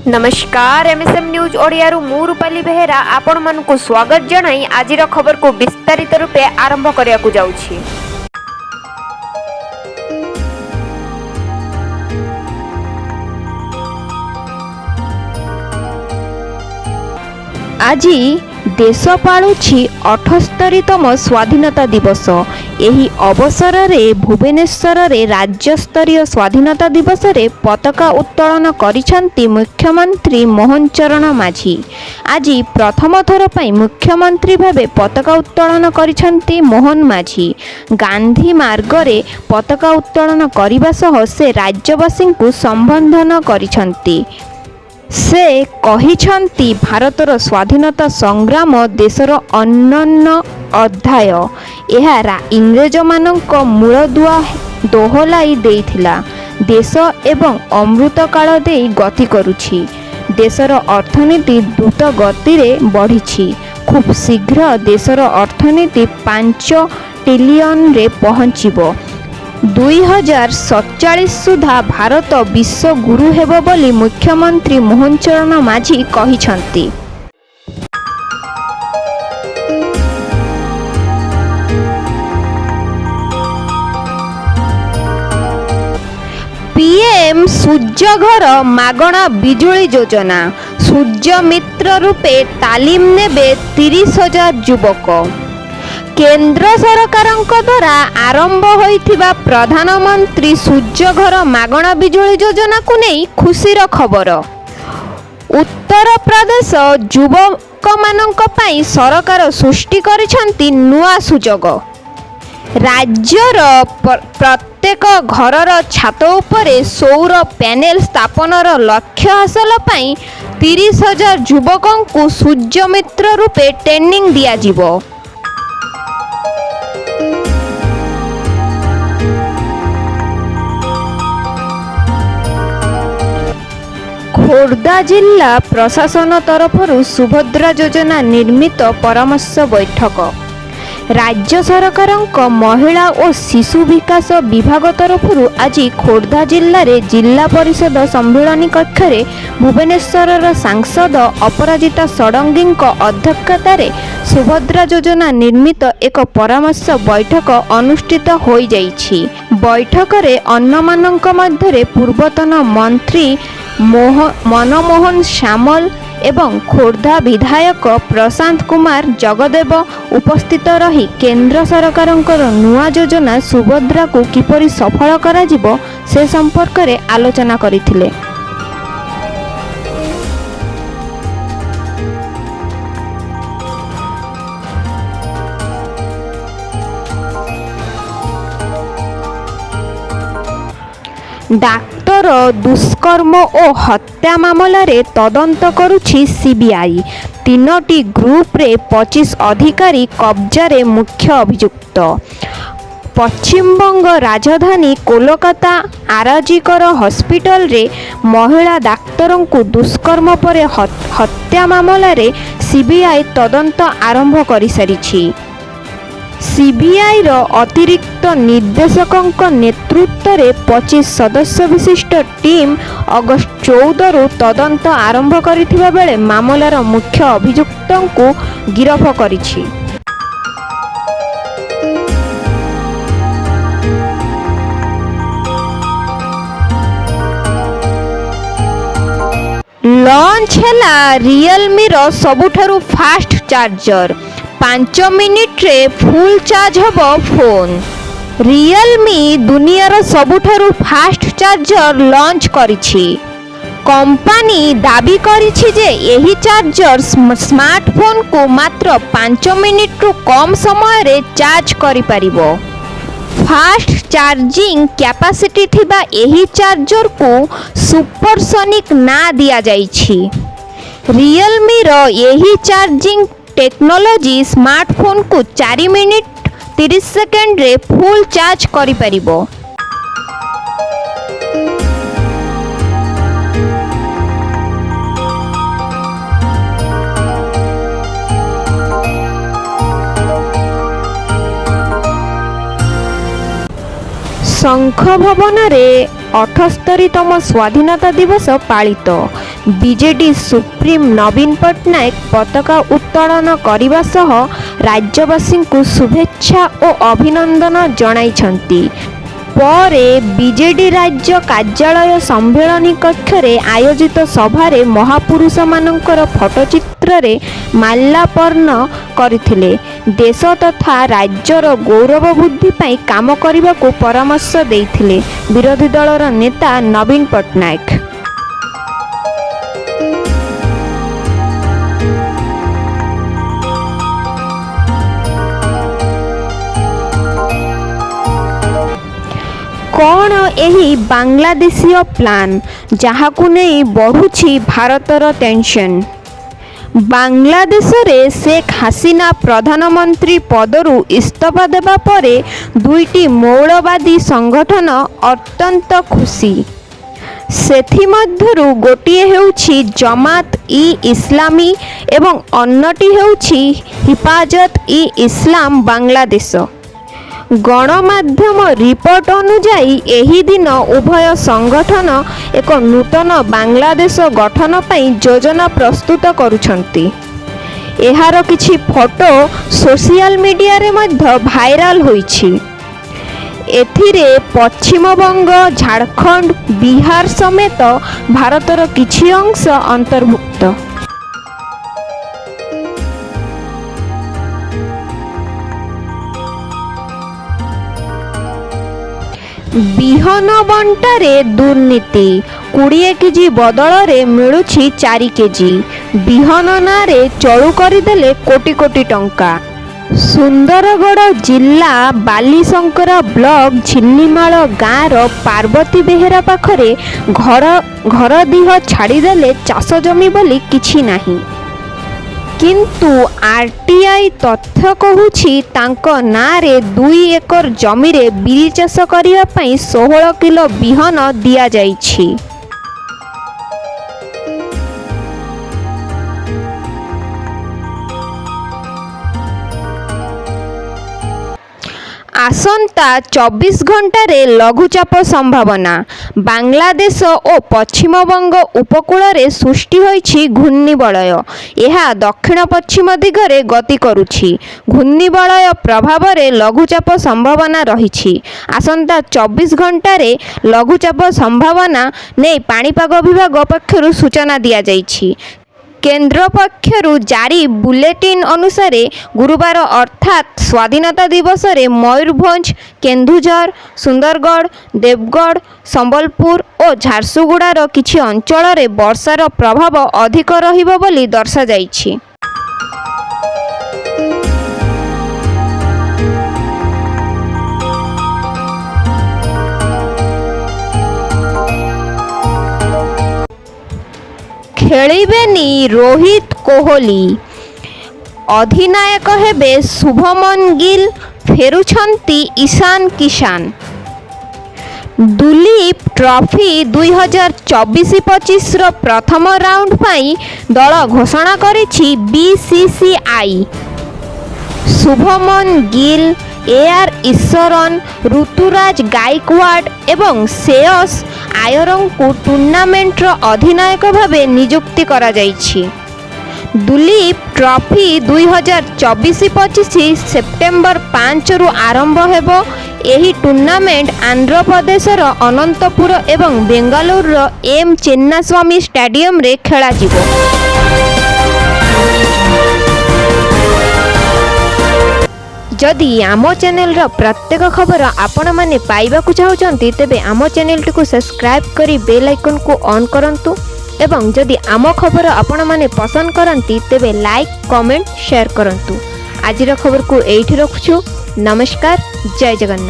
नमस्कार MSM news Odia रु मु रूपाली बेहेरा आपण मानकु स्वागत जणाई आजिर खबर को विस्तारित रूपे आरंभ करिया को जाउछि। आज देश पालुछि 78तम स्वाधीनता दिवस। एही अवसर में भुवनेश्वर रे राज्य स्तरीय स्वाधीनता दिवस रे पताका उत्तोलन करिसेंती मुख्यमंत्री मोहन चरण माझी। आज प्रथम थर पई मुख्यमंत्री भावे पताका उत्तोलन करिसेंती मोहन माझी। गांधी मार्ग रे पताका उत्तोलन करिबा सह से राज्यवासी को संबोधन करिसेंती। से कहिछंती भारतर स्वाधीनता संग्राम देशर अनन्य अध्याय। यह इंग्रेज मानक मूलदुआ दोहलाई देइथिला। देश एवं अमृत काल देई गति करुछि। देशर अर्थनीति द्रुत गति रे बढ़िछि। खूब शीघ्र देशर अर्थनीति 5 ट्रिलियन रे पहुँचिबो। 2047 सुधा भारत विश्व गुरु हेबो बोली मुख्यमंत्री मोहन चरण माझी कहिछंती। पीएम सूर्यघर मागणा बिजुली योजना। सूर्य मित्र रूपे तालीम नेबे 30,000 युवक। केंद्र सरकार द्वारा आरंभ होइथिबा प्रधानमंत्री सूर्यघर मागणा बिजुली योजना को नहीं खुशीर खबर। उत्तर प्रदेश युवक मानक पई सरकार सृष्टि करिसेंती नुआ सुजोग। राज्यर प्रत्येक घरर छात उपरे सौर पैनेल स्थापनर लक्ष्य हासिल पई 30,000 युवकों को सूर्य मित्र रूपे ट्रेनिंग दिया जिवो। खोर्धा जिला प्रशासन तरफरु सुभद्रा योजना निर्मित परामर्श बैठक। राज्य सरकार महिला और शिशु विकास विभाग तरफरु आज खोर्धा जिले में जिला परिषद सम्मिलन कक्ष में भुवनेश्वर सांसद अपराजिता षडंगी अध्यक्षतार सुभद्रा योजना निर्मित एक परामर्श बैठक अनुष्ठित हो जाइछि। बैठक में अन्य मानक मध्य पूर्वतन मंत्री मनमोहन सामल एवं खोर्धा विधायक प्रशांत कुमार जगदेव उपस्थित रही केंद्र सरकार नुआ योजना सुभद्रा को किपरि सफल करा जिवो से संपर्क में आलोचना करथिले। डाक्तर दुष्कर्म और हत्या मामलें तदंत करुछि सीबीआई। 3टी ग्रुप रे 25 अधिकारी कब्जारे मुख्य अभियुक्त। पश्चिमबंग राजधानी कोलकाता आरजीकर हॉस्पिटल रे महिला डाक्तरों को दुष्कर्म पर हत्या मामलें सीबीआई तदंत आरंभ कर सारी। सीबीआई रो अतिरिक्त निर्देशकों नेतृत्व में 25 सदस्य विशिष्ट टीम अगस्त 14 रु तदंत आरंभ करिथिबा बेले मामलार मुख्य अभियुक्तों को गिरफ करिछि। लॉन्च हैला रियलमी रो सबुठारु फास्ट चार्जर। 5 मिनिट रे फुल चार्ज होबो फोन। रियलमी दुनियार सबुठारु फास्ट चार्जर लॉन्च करिछि। कंपनी दाबी करिछि जे एही चार्जर स्मार्टफोन को मात्र 5 मिनिट रु कम समय रे चार्ज करि परिबो। फास्ट चार्जिंग कैपेसिटी थिबा एही चार्जर को सुपरसोनिक ना दिया जाइछि। रियलमी रो एही चार्जिंग टेक्नोलॉजी स्मार्टफोन को 4 मिनिट 30 सेकेंड रे फुल चार्ज करि परिबो। शंख भवन रे 78तम स्वाधीनता दिवस पालित। ବିଜେଡି ସୁପ୍ରିମ ନବୀନ ପଟ୍ଟନାୟକ ପତାକା ଉତ୍ତୋଳନ କରିବା ସହ ରାଜ୍ୟବାସୀଙ୍କୁ ଶୁଭେଚ୍ଛା ଓ ଅଭିନନ୍ଦନ ଜଣାଇଛନ୍ତି। ପରେ ବିଜେଡି ରାଜ୍ୟ କାର୍ଯ୍ୟାଳୟ ସମ୍ମିଳନୀ କକ୍ଷରେ ଆୟୋଜିତ ସଭାରେ ମହାପୁରୁଷମାନଙ୍କର ଫଟୋଚିତ୍ରରେ ମାଲ୍ୟାର୍ପଣ କରିଥିଲେ। ଦେଶ ତଥା ରାଜ୍ୟର ଗୌରବ ବୃଦ୍ଧି ପାଇଁ କାମ କରିବାକୁ ପରାମର୍ଶ ଦେଇଥିଲେ ବିରୋଧୀ ଦଳର ନେତା ନବୀନ ପଟ୍ଟନାୟକ। କ'ଣ ଏହି ବାଂଲାଦେଶୀୟ ପ୍ଲାନ୍, ଯାହାକୁ ନେଇ ବଢ଼ୁଛି ଭାରତର ଟେନସନ୍? ବାଂଲାଦେଶରେ ଶେଖ୍ ହାସିନା ପ୍ରଧାନମନ୍ତ୍ରୀ ପଦରୁ ଇସ୍ତଫା ଦେବା ପରେ ଦୁଇଟି ମୌଳବାଦୀ ସଂଗଠନ ଅତ୍ୟନ୍ତ ଖୁସି। ସେଥିମଧ୍ୟରୁ ଗୋଟିଏ ହେଉଛି ଜମାତ ଇ ଇସ୍ଲାମୀ ଏବଂ ଅନ୍ୟଟି ହେଉଛି ହିଫାଜତ ଇ ଇସଲାମ ବାଂଲାଦେଶ। ଗଣମାଧ୍ୟମ ରିପୋର୍ଟ ଅନୁଯାୟୀ ଏହି ଦିନ ଉଭୟ ସଂଗଠନ ଏକ ନୂତନ ବାଂଲାଦେଶ ଗଠନ ପାଇଁ ଯୋଜନା ପ୍ରସ୍ତୁତ କରୁଛନ୍ତି। ଏହାର କିଛି ଫଟୋ ସୋସିଆଲ ମିଡିଆରେ ମଧ୍ୟ ଭାଇରାଲ ହୋଇଛି। ଏଥିରେ ପଶ୍ଚିମବଙ୍ଗ, ଝାଡ଼ଖଣ୍ଡ, ବିହାର ସମେତ ଭାରତର କିଛି ଅଂଶ ଅନ୍ତର୍ଭୁକ୍ତ। ବିହନ ବଣ୍ଟାରେ ଦୁର୍ନୀତି, 20 କେଜି ବଦଳରେ ମିଳୁଛି 4 କେଜି। ବିହନ ନାଁରେ ଚଳୁ କରିଦେଲେ କୋଟି କୋଟି ଟଙ୍କା। ସୁନ୍ଦରଗଡ଼ ଜିଲ୍ଲା ବାଲିଶଙ୍କରା ବ୍ଲକ ଝିଲ୍ଲିମାଳ ଗାଁର ପାର୍ବତୀ ବେହେରା ପାଖରେ ଘର ଦିହ ଛାଡ଼ିଦେଲେ ଚାଷ ଜମି ବୋଲି କିଛି ନାହିଁ। କିନ୍ତୁ ଆର୍ଟିଆଇ ତଥ୍ୟ କହୁଛି ତାଙ୍କ ନାଁରେ 2 ଏକର ଜମିରେ ବିରି ଚାଷ କରିବା ପାଇଁ 16 କିଲୋ ବିହନ ଦିଆଯାଇଛି। ଆସନ୍ତା 24 ଘଣ୍ଟାରେ ଲଘୁଚାପ ସମ୍ଭାବନା। ବାଂଲାଦେଶ ଓ ପଶ୍ଚିମବଙ୍ଗ ଉପକୂଳରେ ସୃଷ୍ଟି ହୋଇଛି ଘୂର୍ଣ୍ଣିବଳୟ। ଏହା ଦକ୍ଷିଣ ପଶ୍ଚିମ ଦିଗରେ ଗତି କରୁଛି। ଘୂର୍ଣ୍ଣିବଳୟ ପ୍ରଭାବରେ ଲଘୁଚାପ ସମ୍ଭାବନା ରହିଛି। ଆସନ୍ତା 24 ଘଣ୍ଟାରେ ଲଘୁଚାପ ସମ୍ଭାବନା ନେଇ ପାଣିପାଗ ବିଭାଗ ପକ୍ଷରୁ ସୂଚନା ଦିଆଯାଇଛି। କେନ୍ଦ୍ର ପକ୍ଷରୁ ଜାରି ବୁଲେଟିନ୍ ଅନୁସାରେ ଗୁରୁବାର ଅର୍ଥାତ୍ ସ୍ୱାଧୀନତା ଦିବସରେ ମୟୂରଭଞ୍ଜ, କେନ୍ଦୁଝର, ସୁନ୍ଦରଗଡ଼, ଦେବଗଡ଼, ସମ୍ବଲପୁର ଓ ଝାରସୁଗୁଡ଼ାର କିଛି ଅଞ୍ଚଳରେ ବର୍ଷାର ପ୍ରଭାବ ଅଧିକ ରହିବ ବୋଲି ଦର୍ଶାଯାଇଛି। ଖେଳିବେନି ରୋହିତ କୋହଲି, ଅଧିନାୟକ ହେବେ ଶୁଭମନ ଗିଲ୍, ଫେରୁଛନ୍ତି ଇଶାନ କିଶାନ। ଦୁଲୀପ ଟ୍ରଫି 2024-25ର ପ୍ରଥମ ରାଉଣ୍ଡ ପାଇଁ ଦଳ ଘୋଷଣା କରିଛି BCCI। ଶୁଭମନ ଗିଲ୍, AR ଈଶ୍ୱରନ, ଋତୁରାଜ ଗାଇକୱାଡ଼ ଏବଂ ଶ୍ରେୟସ ଆୟରଙ୍କୁ ଟୁର୍ଣ୍ଣାମେଣ୍ଟର ଅଧିନାୟକ ଭାବେ ନିଯୁକ୍ତି କରାଯାଇଛି। ଦୁଲୀପ ଟ୍ରଫି 2024-25 ସେପ୍ଟେମ୍ବର 5ରୁ ଆରମ୍ଭ ହେବ। ଏହି ଟୁର୍ଣ୍ଣାମେଣ୍ଟ ଆନ୍ଧ୍ରପ୍ରଦେଶର ଅନନ୍ତପୁର ଏବଂ ବେଙ୍ଗାଲୁରୁର M ଚିନ୍ନାସ୍ୱାମୀ ଷ୍ଟାଡିୟମରେ ଖେଳାଯିବ। ଯଦି ଆମ ଚ୍ୟାନେଲର ପ୍ରତ୍ୟେକ ଖବର ଆପଣମାନେ ପାଇବାକୁ ଚାହୁଁଛନ୍ତି, ତେବେ ଆମ ଚ୍ୟାନେଲଟିକୁ ସବସ୍କ୍ରାଇବ୍ କରି ବେଲ୍ ଆଇକନ୍କୁ ଅନ୍ କରନ୍ତୁ ଏବଂ ଯଦି ଆମ ଖବର ଆପଣମାନେ ପସନ୍ଦ କରନ୍ତି ତେବେ ଲାଇକ୍, କମେଣ୍ଟ, ସେୟାର କରନ୍ତୁ। ଆଜିର ଖବରକୁ ଏଇଠି ରଖୁଛୁ। ନମସ୍କାର, ଜୟ ଜଗନ୍ନାଥ।